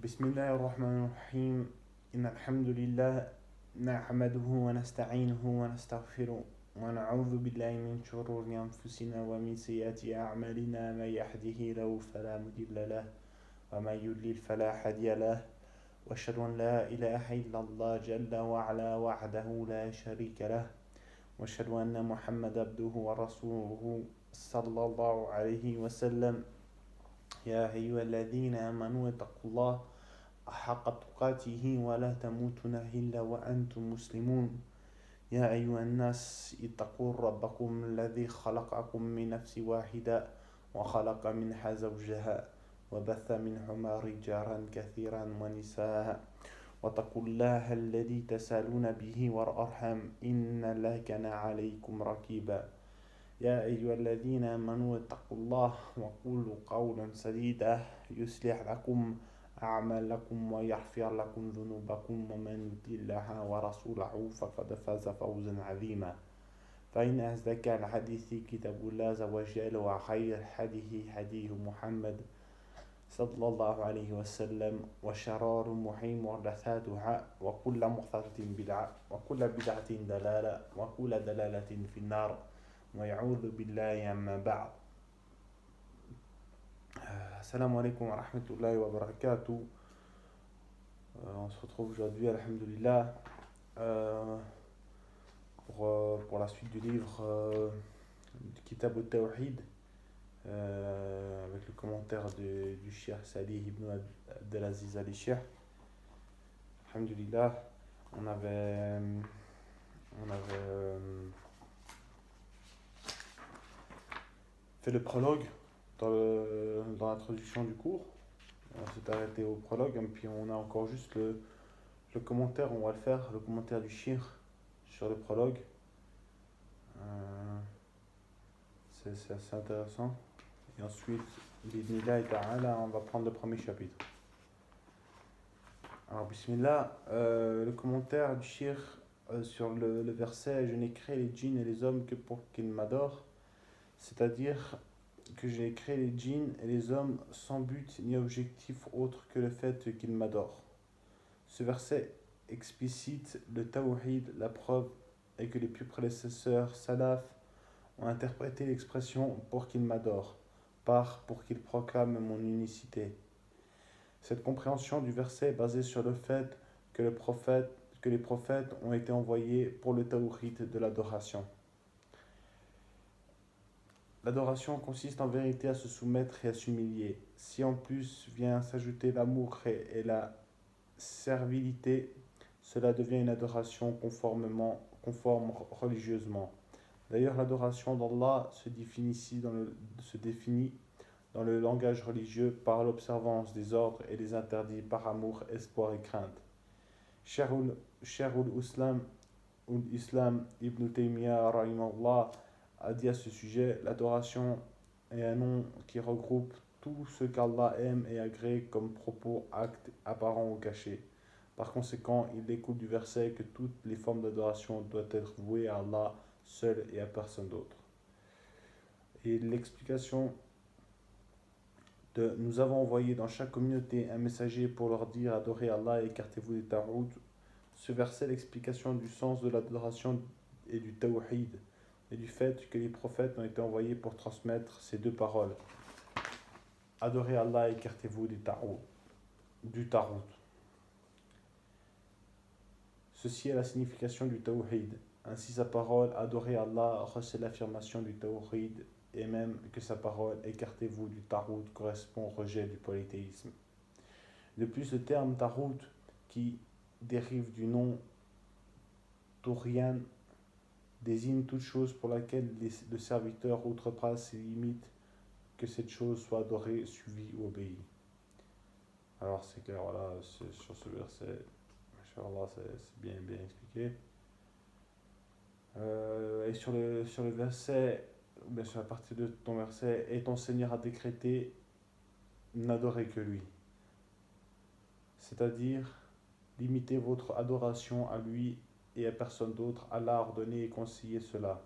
بسم الله الرحمن الرحيم إن الحمد لله نحمده ونستعينه ونستغفره ونعوذ بالله من شرور أنفسنا ومن سيئات أعمالنا من يهده له فلا مضل له ومن يضلل فلا هادي له وأشهد أن لا إله إلا الله جل وعلا وحده لا شريك له وأشهد أن محمد عبده ورسوله صلى الله عليه وسلم يا أيها الذين آمنوا اتقوا الله حق تقاته ولا تموتن إلا وأنتم مسلمون يا أيها الناس اتقوا ربكم الذي خلقكم من نفس واحدة وخلق منها زوجها وبث منهما رجالا كثيرا ونساء واتقوا الله الذي تسالون به والأرحام إن الله كان عليكم رقيبا يا أيها الذين آمنوا اتقوا الله وقولوا قولا سديدا يصلح لكم أعمالكم ويغفر لكم ذنوبكم ومن يطع الله ورسوله فقد فاز فوزا عظيما فإن أصدق الحديث كتاب الله عز وجل وخير الحديث هدي محمد صلى الله عليه وسلم وشر الأمور محدثاتها وكل محدثة بدعة وكل بدعة ضلالة وكل ضلالة في النار ويعوذ بالله أما بعد. Assalamu alaikum wa rahmatullahi wa barakatuh. On se retrouve aujourd'hui, alhamdulillah, pour la suite du livre du Kitab al-Tawhid, avec le commentaire du Cheikh Salih ibn Abdelaziz al-Cheikh. Alhamdulillah, on avait fait le prologue dans l'introduction du cours. On s'est arrêté au prologue, et puis on a encore juste le commentaire, on va le faire, le commentaire du Cheikh sur le prologue. C'est assez intéressant. Et ensuite, bismillah ta'ala, on va prendre le premier chapitre. Alors, bismillah, le commentaire du Cheikh sur le verset « Je n'ai créé les djinns et les hommes que pour qu'ils m'adorent », c'est-à-dire que j'ai créé les djinns et les hommes sans but ni objectif autre que le fait qu'ils m'adorent. Ce verset explicite le tawhid, la preuve est que les plus prédécesseurs salaf ont interprété l'expression pour qu'ils m'adorent par pour qu'ils proclament mon unicité. Cette compréhension du verset est basée sur le fait que les prophètes ont été envoyés pour le tawhid de l'adoration. L'adoration consiste en vérité à se soumettre et à s'humilier. Si en plus vient s'ajouter l'amour et la servilité, cela devient une adoration conforme religieusement. D'ailleurs, l'adoration d'Allah se définit dans le langage religieux par l'observance des ordres et des interdits par amour, espoir et crainte. Shaykhul Islam Ibn Taymiyyah rahimahullah a dit à ce sujet, l'adoration est un nom qui regroupe tout ce qu'Allah aime et agrée comme propos, actes, apparents ou cachés. Par conséquent, il découle du verset que toutes les formes d'adoration doivent être vouées à Allah seul et à personne d'autre. Et l'explication de « Nous avons envoyé dans chaque communauté un messager pour leur dire adorez Allah et écartez-vous des tarout », ce verset est l'explication du sens de l'adoration et du tawhid, et du fait que les prophètes ont été envoyés pour transmettre ces deux paroles. Adorez Allah et écartez-vous du tarout. Ceci est la signification du tawhid. Ainsi sa parole, adorez Allah, recèle l'affirmation du tawhid, et même que sa parole, écartez-vous du tarout, correspond au rejet du polythéisme. De plus, le terme tarout, qui dérive du nom Tourian, désigne toute chose pour laquelle le serviteur outrepasse ses limites, que cette chose soit adorée, suivie ou obéie. Alors c'est clair, voilà, sur ce verset, Inch'Allah, c'est bien expliqué. Et sur le verset, bien sûr, à partir de ton verset, et ton Seigneur a décrété, n'adorez que lui. C'est-à-dire, limitez votre adoration à lui et à personne d'autre. Allah a ordonné et conseillé cela.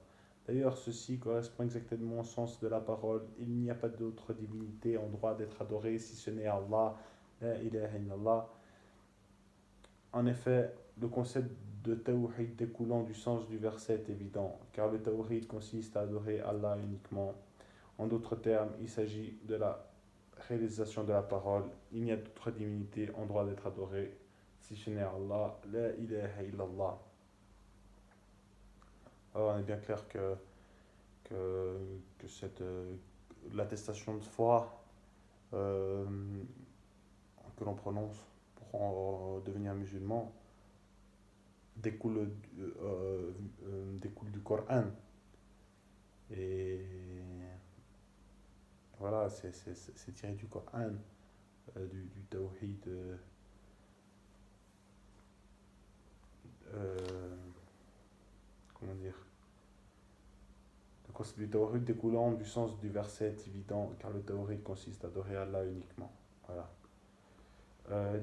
D'ailleurs, ceci correspond exactement au sens de la parole. Il n'y a pas d'autre divinité en droit d'être adorée si ce n'est Allah, La ilaha illallah. En effet, le concept de tawhid découlant du sens du verset est évident, car le tawhid consiste à adorer Allah uniquement. En d'autres termes, il s'agit de la réalisation de la parole. Il n'y a d'autre divinité en droit d'être adorée, si ce n'est Allah. La ilaha illallah. Alors, on est bien clair que l'attestation de foi euh, que l'on prononce pour devenir musulman découle, découle du Coran. Et voilà, c'est tiré du Coran, du Tawhid. Comment dire? Le concept du Tawhid découlant du sens du verset est évident, car le Tawhid consiste à adorer Allah uniquement. Voilà.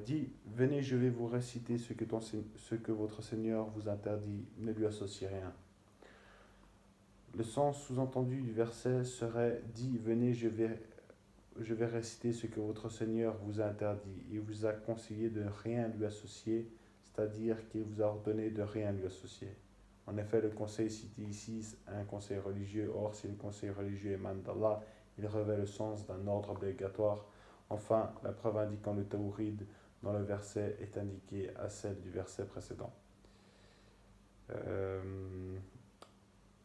Dit, venez, je vais vous réciter ce que votre Seigneur vous interdit, ne lui associez rien. Le sens sous-entendu du verset serait, dit, venez, je vais réciter ce que votre Seigneur vous a interdit. Il vous a conseillé de rien lui associer, c'est-à-dire qu'il vous a ordonné de rien lui associer. En effet, le conseil cité ici est un conseil religieux. Or, si le conseil religieux émane d'Allah, il revêt le sens d'un ordre obligatoire. Enfin, la preuve indiquant le tawhid dans le verset est indiquée à celle du verset précédent. Euh,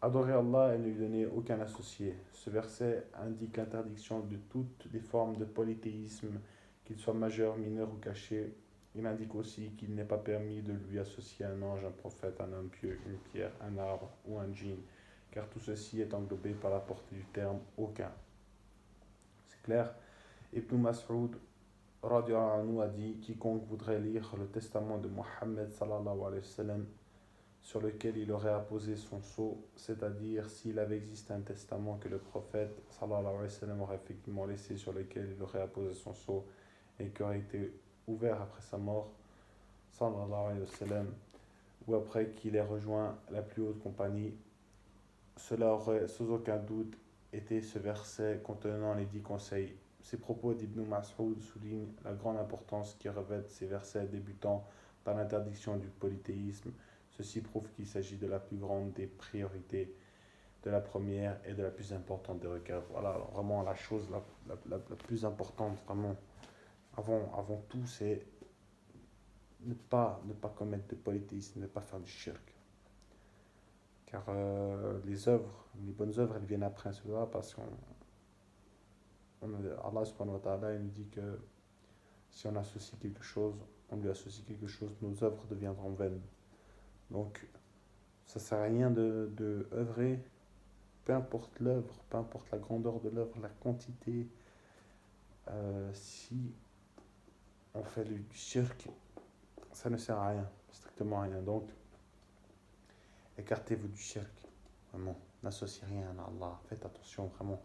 Adorer Allah et ne lui donner aucun associé. Ce verset indique l'interdiction de toutes les formes de polythéisme, qu'ils soient majeurs, mineurs ou cachés. Il indique aussi qu'il n'est pas permis de lui associer un ange, un prophète, un homme pieux, une pierre, un arbre ou un djinn, car tout ceci est englobé par la portée du terme aucun. C'est clair? Ibn Mas'ud radiallahu anhu a dit, quiconque voudrait lire le testament de Mohammed sallallahu alayhi wa sallam, sur lequel il aurait apposé son sceau, c'est-à-dire s'il avait existé un testament que le prophète sallallahu alayhi wa sallam aurait effectivement laissé, sur lequel il aurait apposé son sceau et qui aurait été ouvert après sa mort, sallallahu alayhi wa sallam, ou après qu'il ait rejoint la plus haute compagnie, cela aurait sans aucun doute été ce verset contenant les 10 conseils. Ces propos d'Ibn Mas'ud soulignent la grande importance qui revêtent ces versets débutant par l'interdiction du polythéisme. Ceci prouve qu'il s'agit de la plus grande des priorités, de la première et de la plus importante des requêtes. Voilà, vraiment la chose la plus importante, vraiment, avant tout, c'est ne pas commettre de polythéisme, ne pas faire du shirk. Car les bonnes œuvres, elles viennent après cela, parce qu'Allah subhanahu wa ta'ala, il nous dit que si on associe quelque chose, on lui associe quelque chose, nos œuvres deviendront vaines. Donc, ça ne sert à rien de œuvrer, peu importe l'œuvre, peu importe la grandeur de l'œuvre, la quantité, si on fait du shirk, ça ne sert à rien, strictement à rien. Donc, écartez-vous du shirk, vraiment, n'associez rien à Allah, faites attention, vraiment.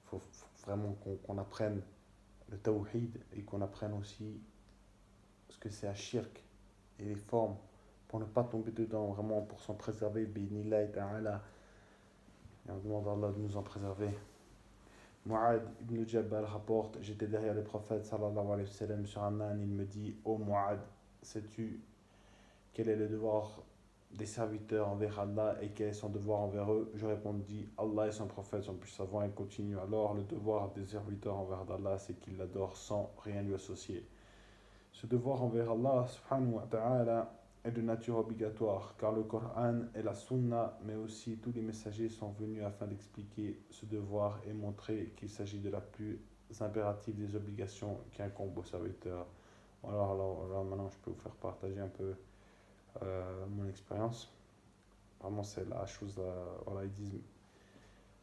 Il faut vraiment qu'on apprenne le tawhid et qu'on apprenne aussi ce que c'est un shirk et les formes pour ne pas tomber dedans, vraiment pour s'en préserver, bi'idhnillah ta'ala. Et on demande à Allah de nous en préserver. Mu'ad ibn Jabal rapporte, j'étais derrière le prophète sallallahu alayhi wa sallam sur un âne, il me dit, ô Mu'ad, sais-tu quel est le devoir des serviteurs envers Allah et quel est son devoir envers eux? Je répondis, Allah et son prophète sont plus savants. Et continue, alors le devoir des serviteurs envers Allah, c'est qu'ils l'adorent sans rien lui associer. Ce devoir envers Allah subhanahu wa ta'ala est de nature obligatoire, car le Coran et la Sunna, mais aussi tous les messagers sont venus afin d'expliquer ce devoir et montrer qu'il s'agit de la plus impérative des obligations qui incombent aux serviteurs. Alors maintenant je peux vous faire partager un peu mon expérience. Vraiment, c'est la chose. Voilà, ils disent,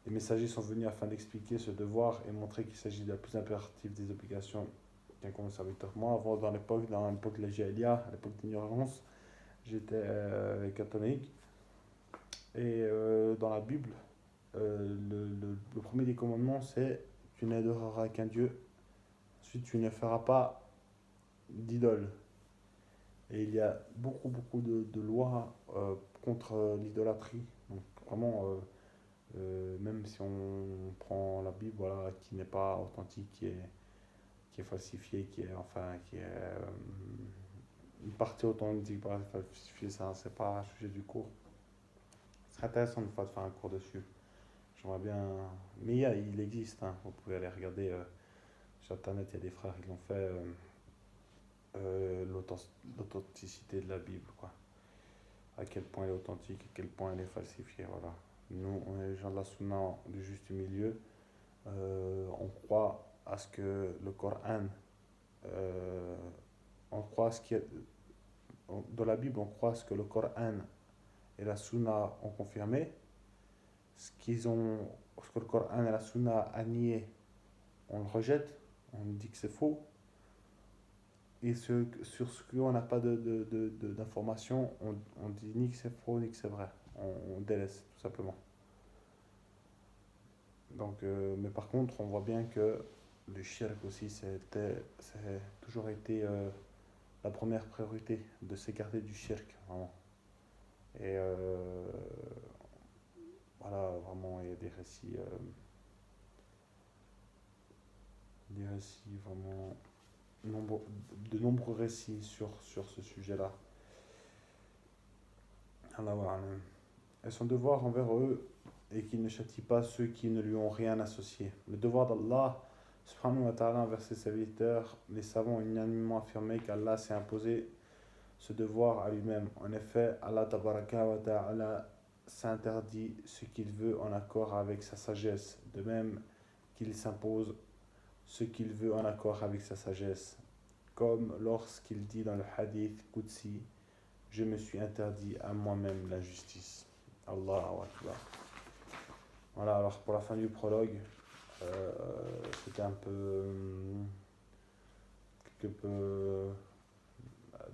les messagers sont venus afin d'expliquer ce devoir et montrer qu'il s'agit de la plus impérative des obligations qu'un comme serviteur. Moi, avant, dans l'époque de la Jahiliya, à l'époque d'ignorance, j'étais catholique. Et dans la Bible, le premier des commandements, c'est tu n'adoreras qu'un Dieu. Ensuite, tu ne feras pas d'idole. Et il y a beaucoup de lois contre l'idolâtrie. Donc vraiment, même si on prend la Bible, voilà, qui n'est pas authentique, qui est falsifié, qui est une partie authentique par falsifié, ça c'est pas un sujet du cours. Ce serait intéressant une fois de faire un cours dessus. J'aimerais bien. Mais il existe, hein. Vous pouvez aller regarder sur internet, il y a des frères qui l'ont fait, l'authenticité de la Bible, quoi. À quel point elle est authentique, à quel point elle est falsifiée, voilà. Nous, on est les gens de la Sunna du juste milieu. On croit à ce que le Coran, euh, on croit à ce qui est, dans la Bible, on croit à ce que le Coran et la Sunna ont confirmé. Ce que le Coran et la Sunna a nié, on le rejette, on dit que c'est faux. Et sur ce qu'on n'a pas d'informations, on dit ni que c'est faux ni que c'est vrai. On délaisse tout simplement. Donc, mais par contre, on voit bien que le shirk aussi, c'est toujours été la première priorité de s'écarter du shirk, vraiment. Et voilà, vraiment, il y a des récits vraiment, de nombreux récits sur ce sujet-là. Allah wa alam. Et son devoir envers eux est qu'il ne châtie pas ceux qui ne lui ont rien associé. Le devoir d'Allah, subhanahu wa ta'ala, envers ses serviteurs, les savants ont unanimement affirmé qu'Allah s'est imposé ce devoir à lui-même. En effet, Allah tabaraka wa ta'ala s'interdit ce qu'il veut en accord avec sa sagesse, de même qu'il s'impose ce qu'il veut en accord avec sa sagesse. Comme lorsqu'il dit dans le hadith Qudsi, je me suis interdit à moi-même l'injustice. Allahu Akbar. Voilà, alors pour la fin du prologue, c'était un peu, quelque peu,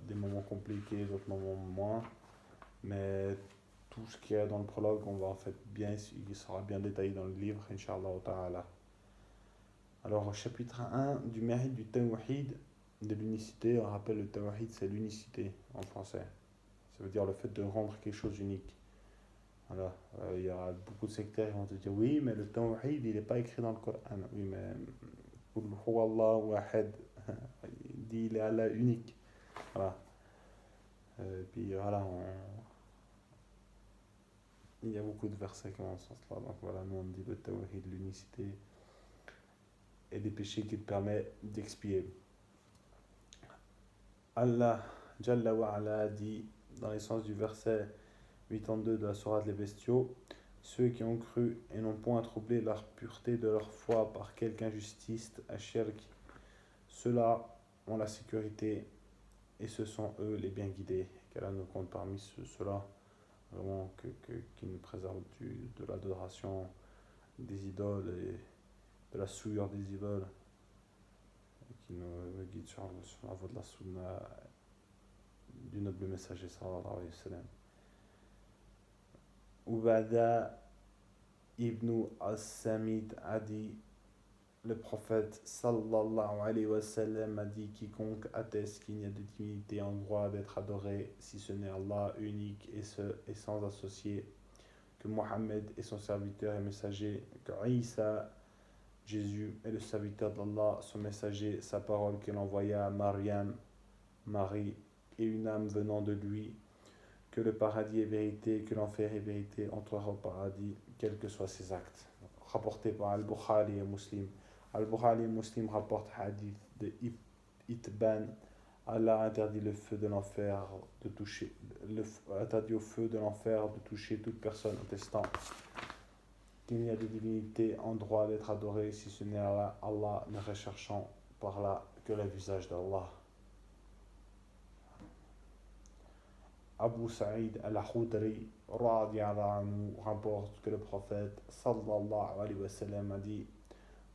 des moments compliqués, d'autres moments moins, mais tout ce qu'il y a dans le prologue, on va en fait bien, il sera bien détaillé dans le livre, Inch'Allah ta'ala. Alors, au chapitre 1 du mérite du tawhid, de l'unicité, on rappelle le tawhid, c'est l'unicité en français. Ça veut dire le fait de rendre quelque chose unique. Voilà, il y a beaucoup de sectaires qui vont te dire oui, mais le tawhid, il n'est pas écrit dans le Coran. Oui, mais Qul huwa Allahu ahad, il dit il est Allah unique. Voilà. Puis voilà, il y a beaucoup de versets qui vont dans ce sens-là. Donc voilà, nous on dit le tawhid, l'unicité et des péchés qu'il permet d'expier. Allah Jalla wa ala dit dans l'essence du verset 82 de la sourate Les Bestiaux, ceux qui ont cru et n'ont point troublé leur pureté de leur foi par quelque injustice, shirk, ceux-là ont la sécurité et ce sont eux les bien guidés. Qu'Allah nous compte parmi ceux-là, vraiment qui nous préservent de l'adoration des idoles et de la souillure des idoles, et qui nous guide sur la voie de la sunna du noble messager sallallahu alayhi wa sallam. Ubada ibn as-Samit a dit, le prophète sallallahu alayhi wa sallam a dit, quiconque atteste qu'il n'y a de divinité en droit d'être adoré si ce n'est Allah unique et sans associé, que Mohammed est son serviteur et messager, que Isa, Jésus, est le serviteur d'Allah, son messager, sa parole qu'il envoya à Mariam, Marie, et une âme venant de lui, que le paradis est vérité, que l'enfer est vérité, entrera au paradis, quels que soient ses actes. Rapporté par Al-Bukhari et Muslim. Al-Bukhari et Muslim rapportent hadith de Itban. Allah interdit le feu de l'enfer de toucher, interdit au feu de l'enfer de toucher toute personne attestant qu'il n'y a de divinité en droit d'être adoré si ce n'est Allah, ne recherchant par là que le visage d'Allah. Abu Sa'id al-Khudri rapporte que le prophète sallallahu alayhi wa sallam a dit,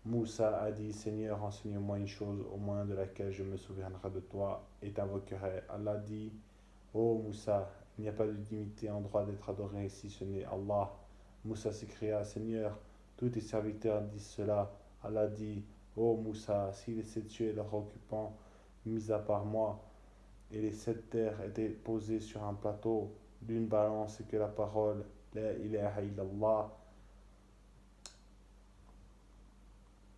Moussa a dit, Seigneur, enseigne-moi une chose au moyen de laquelle je me souviendrai de toi et t'invoquerai. Allah dit, ô Moussa, il n'y a pas de divinité en droit d'être adoré si ce n'est Allah. Moussa s'écria, Seigneur, tous tes serviteurs disent cela. Allah dit, ô Moussa, si les 7 cieux et leurs occupants, mis à part moi, et les 7 terres étaient posées sur un plateau d'une balance et que la parole La ilaha illallah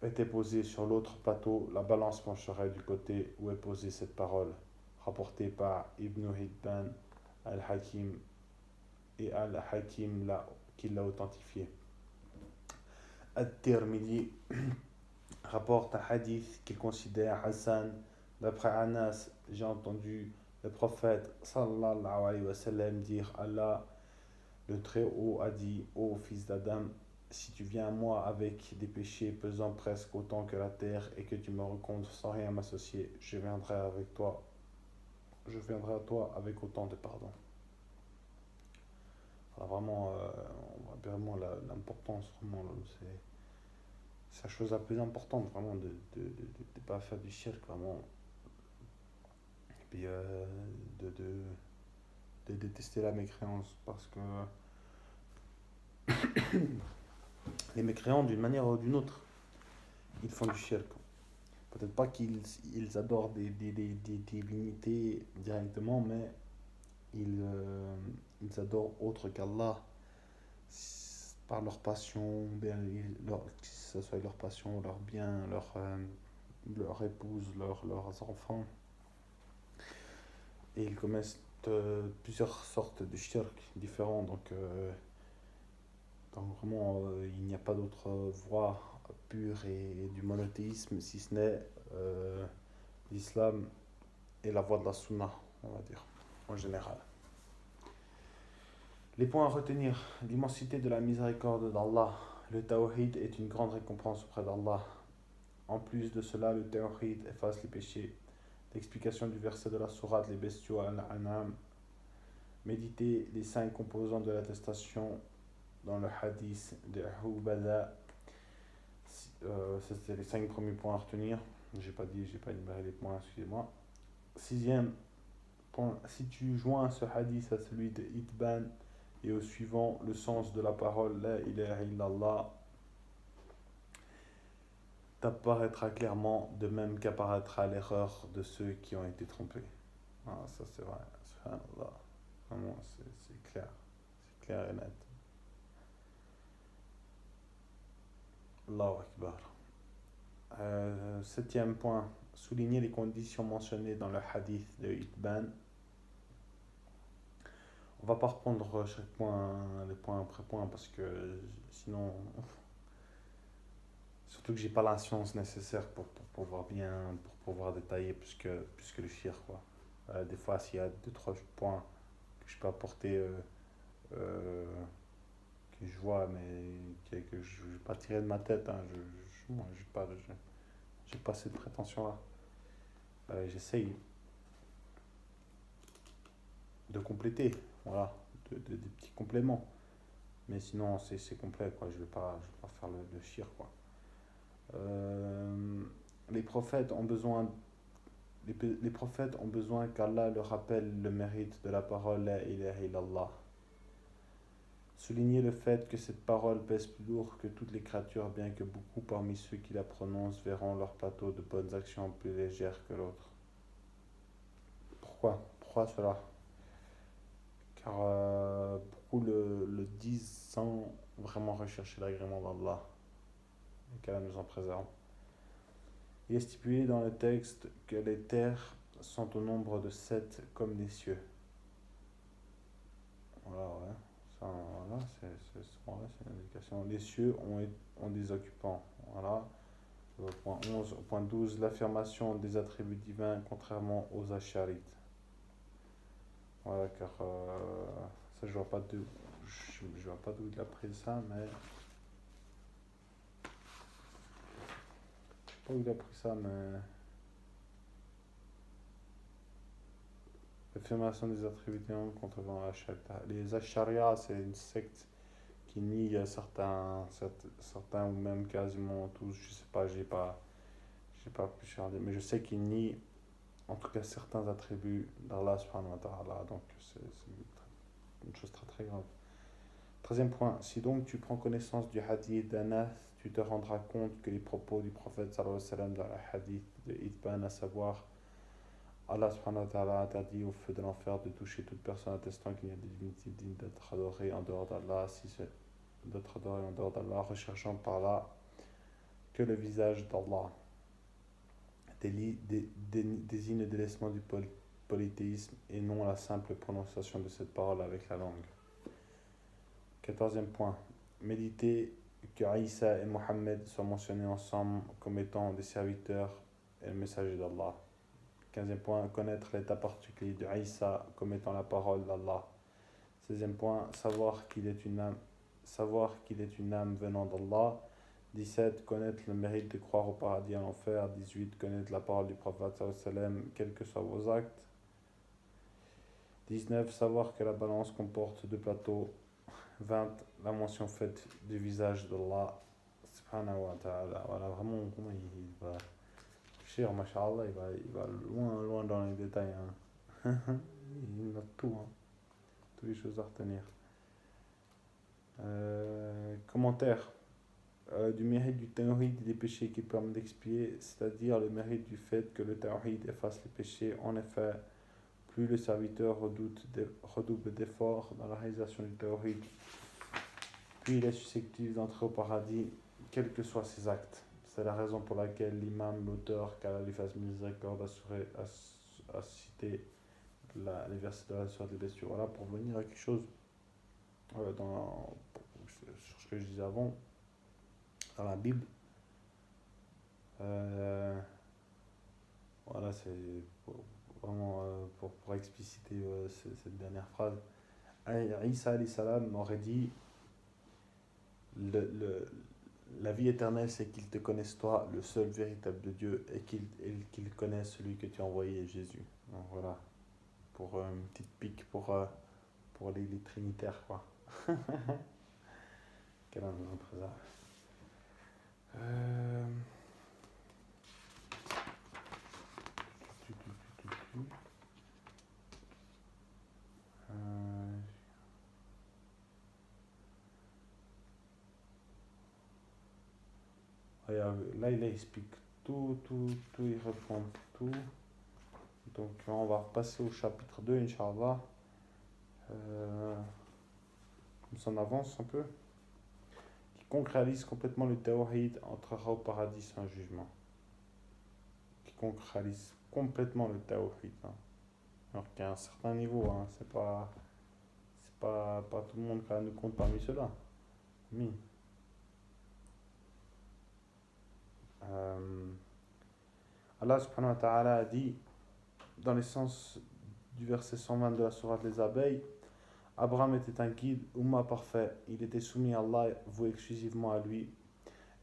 était posée sur l'autre plateau, la balance pencherait du côté où est posée cette parole, rapportée par Ibn Hibban al-Hakim et al-Hakim qui l'a authentifié. At-Tirmidhi rapporte un hadith qu'il considère Hassan. D'après Anas, j'ai entendu le prophète sallallahu alayhi wa sallam dire: Allah, le Très-Haut, a dit: ô fils d'Adam, si tu viens à moi avec des péchés pesant presque autant que la terre et que tu me rencontres sans rien m'associer, je viendrai à toi avec autant de pardon. Alors vraiment, on voit vraiment l'importance, vraiment, c'est la chose la plus importante, vraiment, de ne pas faire du shirk, vraiment. Et puis, de détester la mécréance, parce que les mécréants, d'une manière ou d'une autre, ils font du shirk. Peut-être pas qu'ils adorent des divinités directement, mais ils adorent autre qu'Allah par leur passion, bien, que ce soit leur passion, leur bien, leur épouse, leurs enfants. Et ils commettent plusieurs sortes de shirk différents. Donc vraiment, il n'y a pas d'autre voie pure et du monothéisme si ce n'est l'islam et la voie de la sunna, on va dire, en général. Les points à retenir: l'immensité de la miséricorde d'Allah. Le tawhid est une grande récompense auprès d'Allah. En plus de cela, le tawhid efface les péchés. L'explication du verset de la sourate Les Bestiaux Al-An'am. Méditer les 5 composants de l'attestation dans le hadith de Hubada. C'était les 5 premiers points à retenir. J'ai pas énuméré les points, excusez-moi. 6e point: si tu joins ce hadith à celui de Itban et au suivant, le sens de la parole La ilaha illallah t'apparaîtra clairement, de même qu'apparaîtra l'erreur de ceux qui ont été trompés. Ah, ça c'est vrai, subhanallah. Vraiment, c'est clair et net. Allahu Akbar. 7e point: souligner les conditions mentionnées dans le hadith de Itban. On va pas reprendre chaque point, les points après point, parce que sinon, surtout que j'ai pas la science nécessaire pour pouvoir détailler plus que le shir, quoi. Des fois, s'il y a 2-3 points que je peux apporter, que je vois, mais que je ne vais pas tirer de ma tête, hein. Moi, j'ai pas cette prétention-là. J'essaye de compléter, voilà, des petits compléments. Mais sinon, c'est complet, quoi. Je vais pas faire le shir, quoi. Les prophètes ont besoin qu'Allah leur rappelle le mérite de la parole La ilaha illallah. Souligner le fait que cette parole pèse plus lourd que toutes les créatures, bien que beaucoup parmi ceux qui la prononcent verront leur plateau de bonnes actions plus légère que l'autre. Pourquoi cela? Car beaucoup le disent sans vraiment rechercher l'agrément d'Allah, et qu'Allah nous en préserve. Il est stipulé dans le texte que les terres sont au nombre de 7 comme les cieux. Voilà, ouais. Ça, voilà, c'est une indication. Les cieux ont des occupants. Voilà. Au point 11, au point 12, l'affirmation des attributs divins contrairement aux Asharites. Voilà, car ça, je vois pas d'où il a pris ça, mais. Je sais pas où il a pris ça, mais. L'affirmation des attributs divins contrairement aux Asharites. Les Asharias, c'est une secte qui nie certains ou même quasiment tous, je sais pas, j'ai pas pu regarder, mais je sais qu'ils nient en tout cas certains attributs d'Allah subhanahu wa ta'ala, donc c'est une chose très très grave. 13e point: si donc tu prends connaissance du hadith d'Anas, tu te rendras compte que les propos du prophète sallallahu alayhi wa sallam dans le hadith de Itban, à savoir Allah subhanahu wa ta'ala interdit au feu de l'enfer de toucher toute personne attestant qu'il y a des divinités dignes d'être adorées en dehors d'Allah, si c'est d'être adoré en dehors d'Allah, recherchant par là que le visage d'Allah désigne le délaissement du polythéisme et non la simple prononciation de cette parole avec la langue. 14e point. Méditer que Aïssa et Mohammed soient mentionnés ensemble comme étant des serviteurs et le messager d'Allah. 15e point. Connaître l'état particulier de Aïssa comme étant la parole d'Allah. 16e point. Savoir qu'il est une âme venant d'Allah. 17. Connaître le mérite de croire au paradis et à l'enfer. 18. Connaître la parole du prophète sallam, quels que soient vos actes. 19. Savoir que la balance comporte deux plateaux. 20. La mention faite du visage d'Allah subhanahu wa ta'ala. Voilà, vraiment, comment il va... Cher, mashallah, il va loin dans les détails. Hein. Il note tout, hein. Toutes les choses à retenir. Commentaire. Du mérite du tawhid et des péchés qu'il permet d'expier, c'est-à-dire le mérite du fait que le tawhid efface les péchés. En effet, plus le serviteur redouble d'efforts dans la réalisation du tawhid, plus il est susceptible d'entrer au paradis, quels que soient ses actes. C'est la raison pour laquelle l'imam, l'auteur, qu'Allah lui fasse miséricorde, a cité les versets de la Sourate des Bestiaux. Voilà, pour venir à quelque chose sur ce que je disais avant, dans la Bible. Voilà, c'est vraiment pour expliciter cette dernière phrase. Isa alayhi salam aurait dit la vie éternelle, c'est qu'ils te connaissent toi, le seul véritable de Dieu, et qu'ils connaissent celui que tu as envoyé, Jésus. Donc voilà, pour une petite pique pour les trinitaires, quoi. Quel un autre hasard. Là, il explique tout, il répond tout. Donc, on va repasser au chapitre 2, Inch'Allah. On s'en avance un peu. Quiconque réalise complètement le tawhid entrera au paradis sans jugement. Quiconque réalise complètement le tawhid. Hein. Alors qu'il y a un certain niveau, hein. C'est pas tout le monde qui nous compte parmi ceux-là. Oui. Allah subhanahu wa ta'ala a dit dans l'essence du verset 120 de la sourate des abeilles, Abraham était un guide, Umma parfait, il était soumis à Allah, voué exclusivement à lui,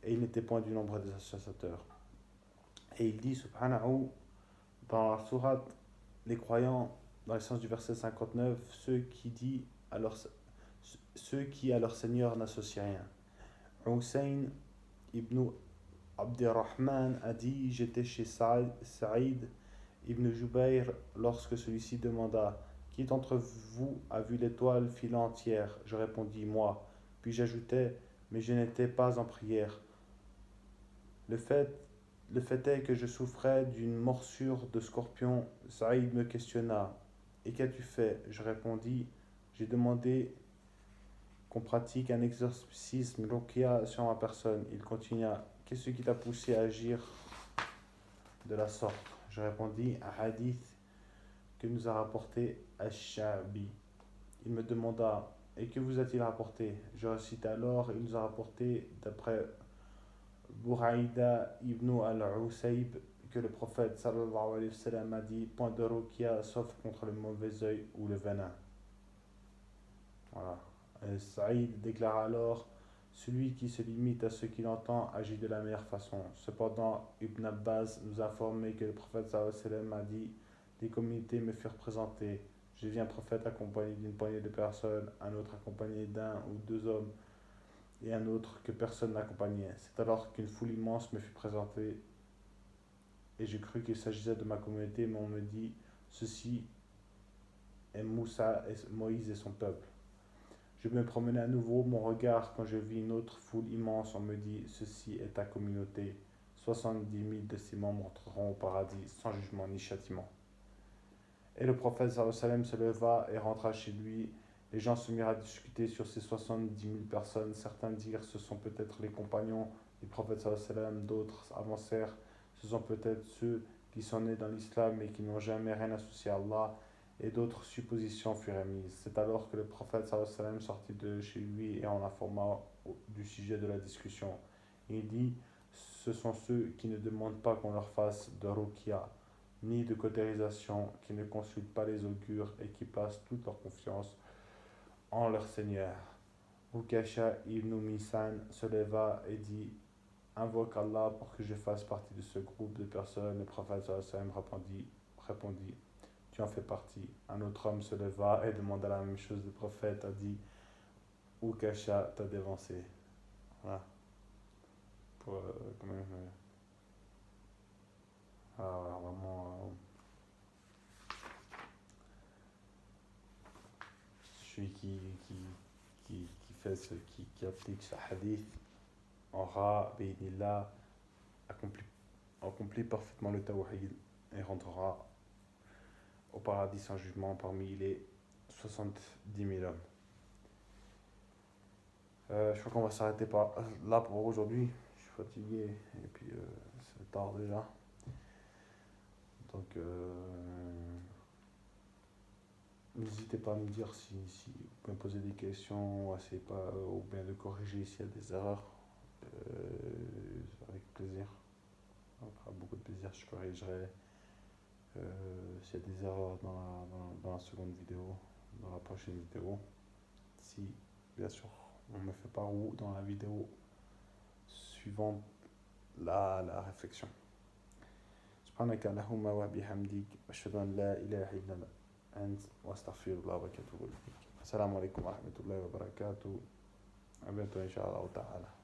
et il n'était point du nombre des associateurs. Et il dit subhanahu dans la sourate les croyants, dans l'essence du verset 59, ceux qui à leur Seigneur n'associent rien. Hussein ibn Abdirrahman a dit, j'étais chez Saïd ibn Jubayr lorsque celui-ci demanda, qui d'entre vous a vu l'étoile filant entière? Je répondis, moi. Puis j'ajoutai, mais je n'étais pas en prière. Le fait est que je souffrais d'une morsure de scorpion. Saïd me questionna, et qu'as-tu fait? Je répondis, j'ai demandé qu'on pratique un exorcisme ruqya sur ma personne. Il continua, qu'est-ce qui t'a poussé à agir de la sorte? Je répondis, un hadith que nous a rapporté Ash-Sha'bi. Il me demanda, et que vous a-t-il rapporté? Je récitai alors, il nous a rapporté d'après Buraïda ibn al-Usayb que le prophète sallallahu alayhi wa sallam a dit, point de ruqya sauf contre le mauvais œil ou le venin. Voilà. Saïd déclara alors, celui qui se limite à ce qu'il entend agit de la meilleure façon. Cependant, Ibn Abbas nous a informé que le prophète sallallahu alayhi wa sallam a dit, des communautés me furent présentées. Je vis un prophète accompagné d'une poignée de personnes, un autre accompagné d'un ou deux hommes, et un autre que personne n'accompagnait. C'est alors qu'une foule immense me fut présentée, et je crus qu'il s'agissait de ma communauté, mais on me dit, ceci est Moussa, Moïse et son peuple. Je me promenais à nouveau mon regard quand je vis une autre foule immense. On me dit, ceci est ta communauté. 70 000 de ses membres entreront au paradis sans jugement ni châtiment. Et le prophète sallallahu alayhi wa sallam se leva et rentra chez lui. Les gens se mirent à discuter sur ces 70 000 personnes. Certains dirent, ce sont peut-être les compagnons les prophètes sallallahu alayhi wa sallam, d'autres avancèrent, ce sont peut-être ceux qui sont nés dans l'islam mais qui n'ont jamais rien associé à Allah, et d'autres suppositions furent émises. C'est alors que le prophète sallallahu alayhi wa sallam sortit de chez lui et en informa du sujet de la discussion. Il dit, ce sont ceux qui ne demandent pas qu'on leur fasse de ruqya, ni de cautérisation, qui ne consultent pas les augures et qui placent toute leur confiance en leur Seigneur. Ukasha ibn Misan se leva et dit, invoque Allah pour que je fasse partie de ce groupe de personnes. Le prophète sallallahu alayhi wa sallam répondit, tu en fais partie. Un autre homme se leva et demanda la même chose. Le prophète a dit, Ukasha t'a dévancé. Voilà. Pour quand même vraiment celui qui fait qui applique ce hadith aura bénillah accompli parfaitement le tawhid et rentrera au paradis sans jugement parmi les 70 000 hommes. Je crois qu'on va s'arrêter là pour aujourd'hui. Je suis fatigué et puis c'est tard déjà. Donc n'hésitez pas à me dire si vous pouvez me poser des questions, ou bien de corriger s'il y a des erreurs. Avec plaisir. Avec beaucoup de plaisir, je corrigerai s'il y a des erreurs dans la seconde vidéo, dans la prochaine vidéo. Si, bien sûr, on me fait part ou dans la vidéo suivant la réflexion. سبحانك اللهم وبحمدك أشهد أن لا إله إلا أنت وأستغفر الله وأتوب إليك. السلام عليكم ورحمة الله وبركاته. À bientôt, Inch'Allah ta'ala.